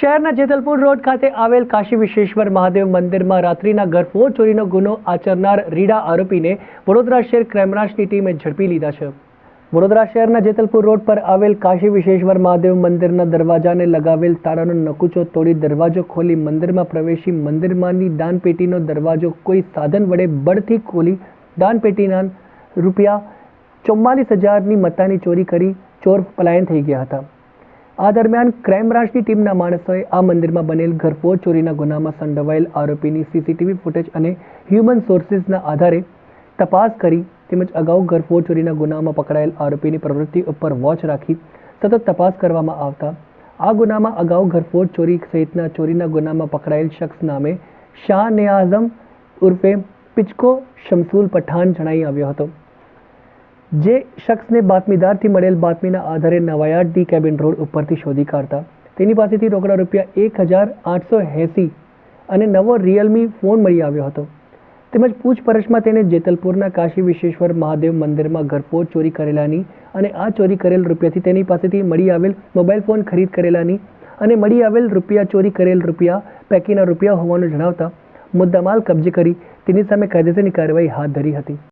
શહેરના જેતલપુર રોડ ખાતે આવેલ કાશી વિશ્વેશ્વર મહાદેવ મંદિરમાં રાત્રિના ઘરફોડ ચોરીનો ગુનો આચરનાર રીડા આરોપીને વડોદરા શહેર ક્રાઇમ બ્રાન્ચની ટીમે ઝડપી લીધા છે। વડોદરા શહેરના જેતલપુર રોડ પર આવેલ કાશી વિશ્વેશ્વર મહાદેવ મંદિરના દરવાજાને લગાવેલ તાળાનો નકુચો તોડી દરવાજો ખોલી મંદિરમાં પ્રવેશી મંદિરમાંની દાનપેટીનો દરવાજો કોઈ સાધન વડે બળથી ખોલી દાનપેટીના ₹44,000ની મત્તાની ચોરી કરી ચોર પલાયન થઈ ગયા હતા। આ દરમિયાન ક્રાઇમ બ્રાન્ચની ટીમના માણસોએ આ મંદિરમાં બનેલ ઘરફોડ ચોરીના ગુનામાં સંડોવાયેલ આરોપીની સીસીટીવી ફૂટેજ અને હ્યુમન સોર્સિસના આધારે તપાસ કરી તેમજ અગાઉ ઘરફોડ ચોરીના ગુનામાં પકડાયેલ આરોપીની પ્રવૃત્તિ ઉપર વોચ રાખી સતત તપાસ કરવામાં આવતા આ ગુનામાં અગાઉ ઘરફોડ ચોરી સહિતના ચોરીના ગુનામાં પકડાયેલ શખ્સ નામે શાહ નેઆઝમ ઉર્ફે પિચકો શમસુલ પઠાણ જણાઈ આવ્યો હતો, જે શખ્સને બાતમીદારથી મળેલ બાતમીના આધારે નવાયાર્ડ ડી કેબિન રોડ ઉપરથી શોધી કાઢતા તેની પાસેથી રોકડા ₹1,880 અને નવો રિયલમી ફોન મળી આવ્યો હતો। તેમજ પૂછપરછમાં તેને જેતલપુરના કાશી વિશ્વેશ્વર મહાદેવ મંદિરમાં ઘરફોડ ચોરી કરેલાની અને આ ચોરી કરેલ રૂપિયાથી તેની પાસેથી મળી આવેલ મોબાઈલ ફોન ખરીદ કરેલાની અને મળી આવેલ ચોરી કરેલ રૂપિયા પૈકીના રૂપિયા હોવાનું જણાવતા મુદ્દામાલ કબજે કરી તેની સામે કાયદેસરની કાર્યવાહી હાથ ધરી હતી।